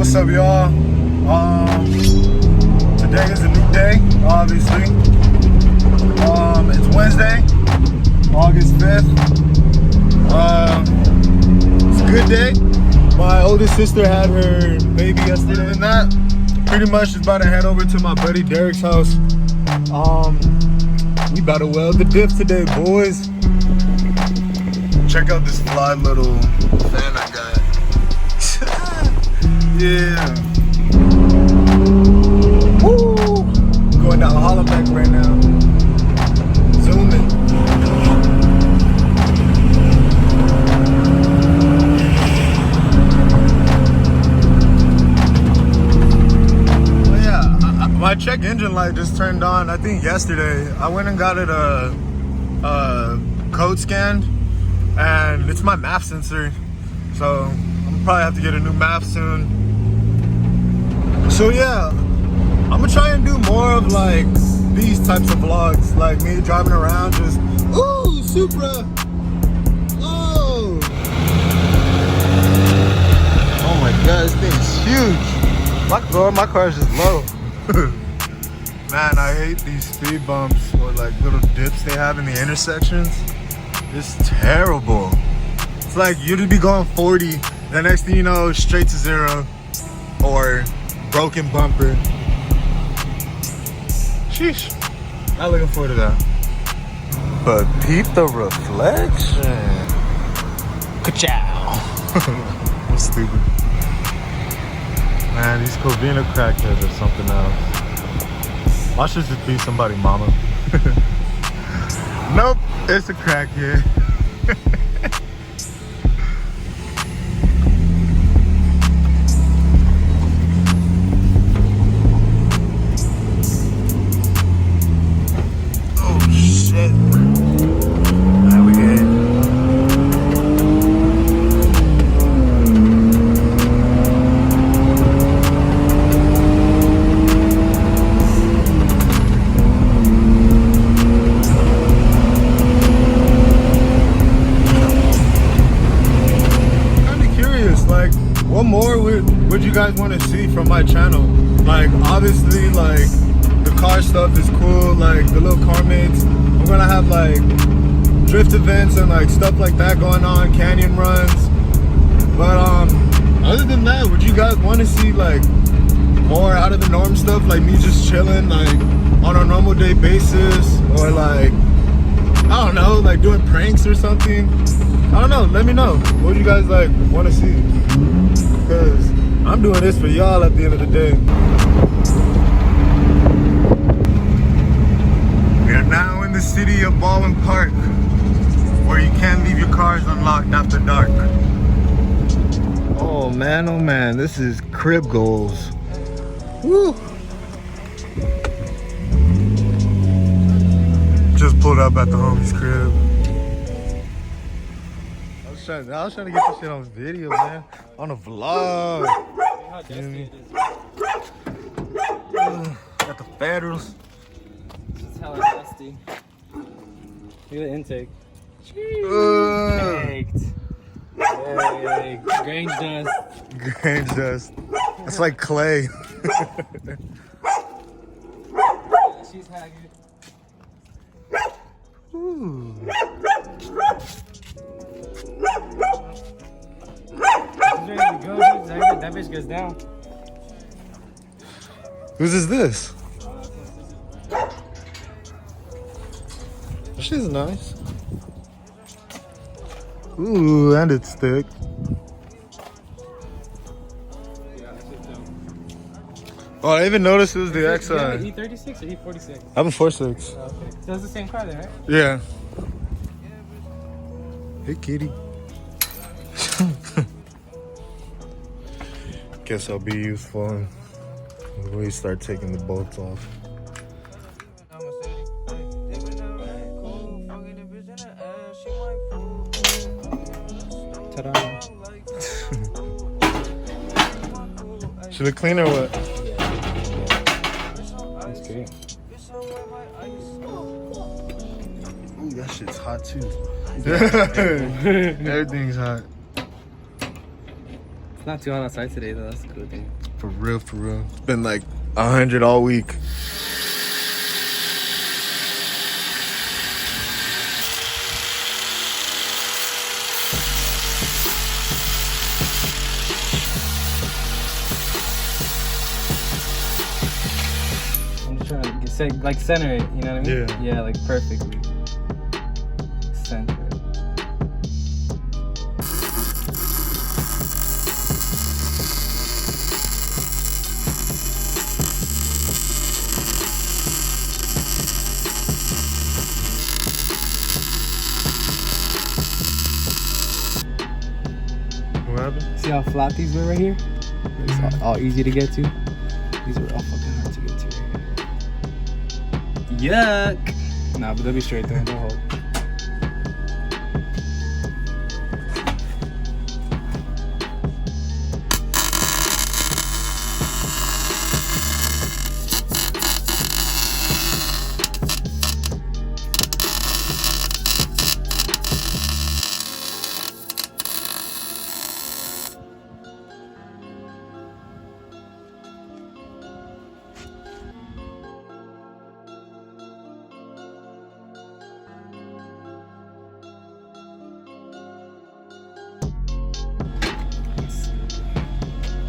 What's up, y'all? Today is a new day, obviously. It's Wednesday, August 5th. It's a good day. My oldest sister had her baby yesterday, and that pretty much is about to head over to my buddy Derek's house. We about to weld the diff today, boys. Check out this fly little fan I got. Yeah. Woo! Going down Hollaback right now. Zooming. Oh yeah, my check engine light just turned on. I think yesterday. I went and got it a code scanned, and it's my MAF sensor. So I'm probably have to get a new MAF soon. So yeah, I'm gonna try and do more of like these types of vlogs, like me driving around just, ooh, Supra, oh my god, this thing's huge. My car is just low. Man, I hate these speed bumps or like little dips they have in the intersections. It's terrible. It's like you'd be going 40, the next thing you know, straight to zero or broken bumper. Sheesh. Not looking forward to that. But peep the reflection. Ka-chow. I'm stupid. Man, these Covina crackheads are something else. I should just be somebody mama. Nope, it's a crackhead. What more would you guys want to see from my channel? Like, obviously, like, the car stuff is cool, like the little car mates. I'm gonna have like drift events and like stuff like that going on, canyon runs. But other than that, would you guys want to see like more out of the norm stuff, like me just chilling like on a normal day basis, or like, I don't know, like doing pranks or something? I don't know, let me know. What would you guys like want to see? Because I'm doing this for y'all at the end of the day. We are now in the city of Baldwin Park, where you can't leave your cars unlocked after dark. Oh man, this is crib goals. Woo! Just pulled up at the homie's crib. I was trying to get this shit on video, man. On a vlog. How dusty it is. Got the Federals. It's hella dusty. Look at the intake. Baked. Hey, Grange dust. Grange dust. It's like clay. Yeah, she's haggard. Ooh. She's ready to go, dude. That bitch goes down. Whose is this? She's nice. Ooh, and it's thick. Oh, I even noticed it was the XI. E36 or E46? I have a 4.6. Oh, okay. So it's the same car then, right? Yeah. Hey, kitty. Guess I'll be useful when we start taking the bolts off. Ta-da. Should it clean or what? That's good. Ooh, that shit's hot too. Everything's hot. Not too hot outside today though. That's a cool thing. For real, for real. It's been like 100 all week. I'm just trying to say, like, center it, you know what I mean? Yeah. Yeah, like perfectly. Center it. What happened? See how flat these were right here? It's all easy to get to. These were all fucking hard to get to. Yuck! Nah, but they'll be straight though. They'll hold.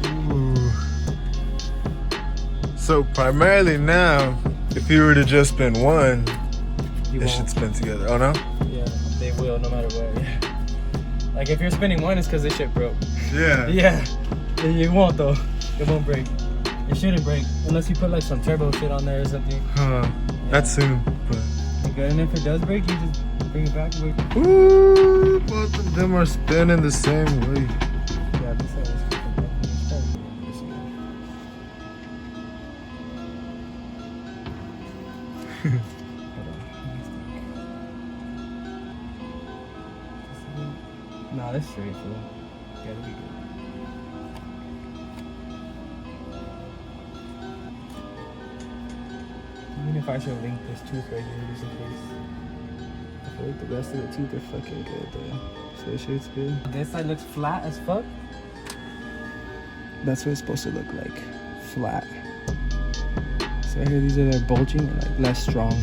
Ooh. So primarily now, if you were to just spin one, You it should won't. spin together. Oh no? Yeah, they will no matter what. Yeah. Like if you're spinning one, it's because this shit broke. Yeah. Yeah, it won't though. It won't break. It shouldn't break unless you put like some turbo shit on there or something. Huh. That's soon, but. You're good. And if it does break, you just bring it back. Wait. Ooh, both of them are spinning the same way. Yeah, this side is fucking broken. Nah, that's straight, fool. Gotta be good. Even if I should link this tooth right here just in case. I feel like the rest of the teeth are fucking good though. So this shit's good. This side looks flat as fuck. That's what it's supposed to look like. Flat. So here these are their bulging and like less strong.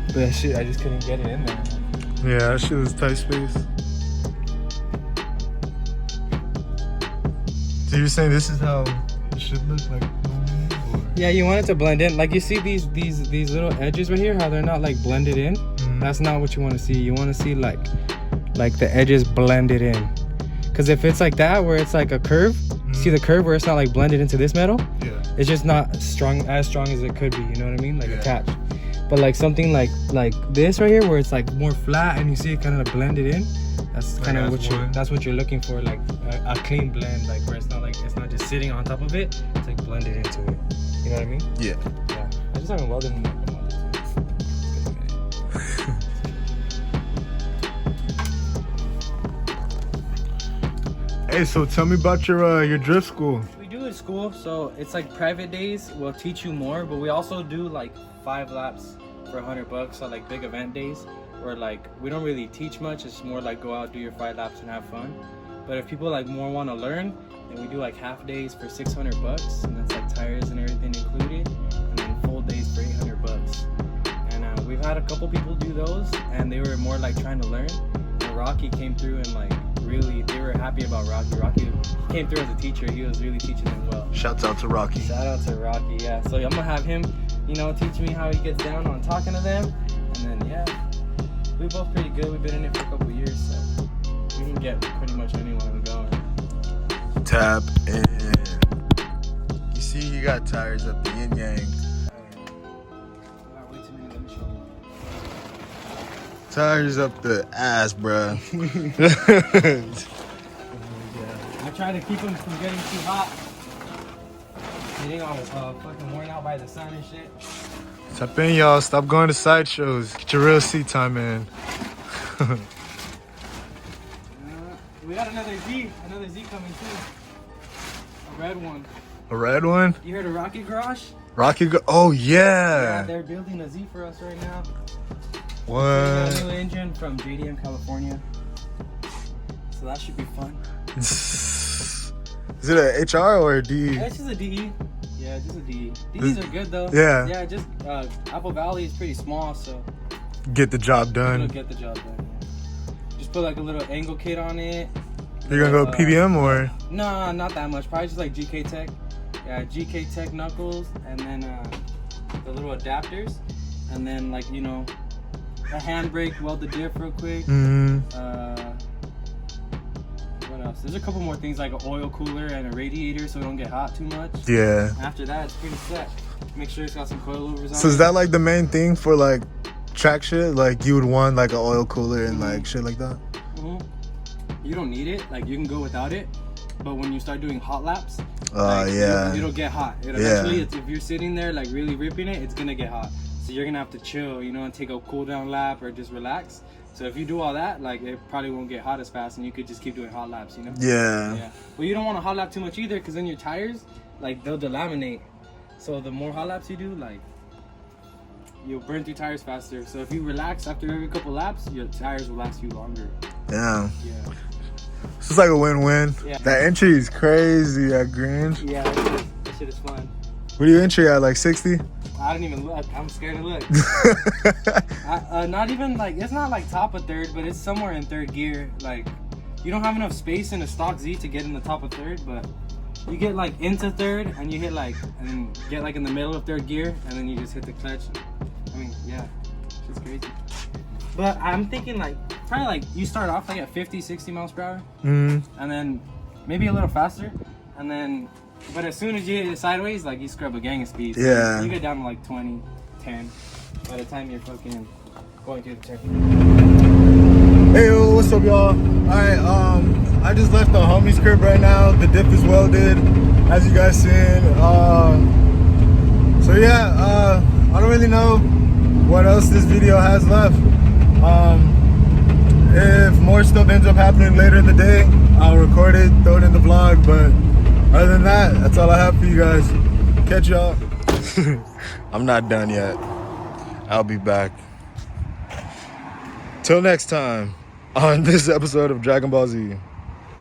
But that shit, I just couldn't get it in there. Yeah, that shit was tight space. So you're saying this is how it should look like? Yeah, you want it to blend in. Like you see these little edges right here, how they're not like blended in. That's not what you want to see. You want to see like the edges blended in. Because if it's like that, where it's like a curve, see the curve where it's not like blended into this metal? Yeah. It's just not as strong as it could be. You know what I mean? Like Yeah. attached. But like something like this right here, where it's like more flat and you see it kind of blended in. That's kind of that's what you're looking for, like a clean blend, like where it's not just sitting on top of it. It's like blended into it. You know what I mean? Yeah. Yeah. I just haven't welded in like a month or two. Hey, so tell me about your drift school. We do at school, so it's like private days. We'll teach you more, but we also do like 5 laps for $100. So like big event days, where like we don't really teach much. It's more like go out, do your 5 laps, and have fun. But if people like more want to learn, then we do like half days for $600, and that's like tires and everything included, and then full days for $800. And we've had a couple people do those, and they were more like trying to learn. And Rocky came through and like really, they were happy about Rocky. Rocky came through as a teacher. He was really teaching them well. Shouts out to Rocky. Shout out to Rocky, yeah. So I'm gonna have him, teach me how he gets down on talking to them, and then yeah, we're both pretty good. We've been in it for a couple years, so we can get pretty much anyone going. Tap in. You see, you got tires up the yin yang. Tires up the ass, bruh. I try to keep them from getting too hot. Getting all fucking worn out by the sun and shit. Tap in, y'all. Stop going to sideshows. Get your real seat time in. We got another Z coming too. A red one. A red one? You heard of Rocky Garage? Oh, yeah. They're building a Z for us right now. We got a What? new engine from JDM, California. So that should be fun. Is it a HR or a DE? Yeah, it's just a DE. Yeah, just a DE. DEs are good though. Yeah. Yeah, just Apple Valley is pretty small, so Get the job it'll done. get the job done. Yeah. Just put like a little angle kit on it. You're gonna go PBM or? No, not that much. Probably just like GK Tech. Yeah, GK Tech knuckles, and then the little adapters, and then like a handbrake, weld the diff real quick. What else? There's a couple more things like an oil cooler and a radiator so it don't get hot too much. Yeah. After that, it's pretty set. Make sure it's got some coilovers on So is it. that like the main thing for like track shit? Like you would want like an oil cooler and like shit like that? You don't need it. Like you can go without it. But when you start doing hot laps, yeah. it'll get hot. Eventually, if you're sitting there like really ripping it, it's gonna get hot. So you're gonna have to chill, and take a cool down lap or just relax. So if you do all that, like it probably won't get hot as fast, and you could just keep doing hot laps, Yeah. Yeah. Well, you don't want to hot lap too much either, because then your tires, like they'll delaminate. So the more hot laps you do, like you'll burn through tires faster. So if you relax after every couple laps, your tires will last you longer. Yeah. Yeah. So it's like a win-win. Yeah. That entry is crazy at Grange. Yeah, that shit is fun. What do you entry at? Like 60? I don't even look. I'm scared to look. Not even like, it's not like top of third, but it's somewhere in third gear. Like, you don't have enough space in a stock Z to get in the top of third, but you get like into third and you hit like, and then get like in the middle of third gear, and then you just hit the clutch. I mean, yeah, it's crazy. But I'm thinking like, probably like you start off like at 50, 60 miles per hour, and then maybe a little faster, and then, but as soon as you hit it sideways, like you scrub a gang of speed. So Yeah. you get down to like 20, 10 by the time you're fucking going through the turn. Hey, what's up, y'all? Alright, I just left the homie's crib right now. The diff is welded, as you guys seen. So yeah, I don't really know what else this video has left. If more stuff ends up happening later in the day, I'll record it, throw it in the vlog, but other than that, that's all I have for you guys. Catch y'all. I'm not done yet. I'll be back. Till next time on this episode of Dragon Ball Z.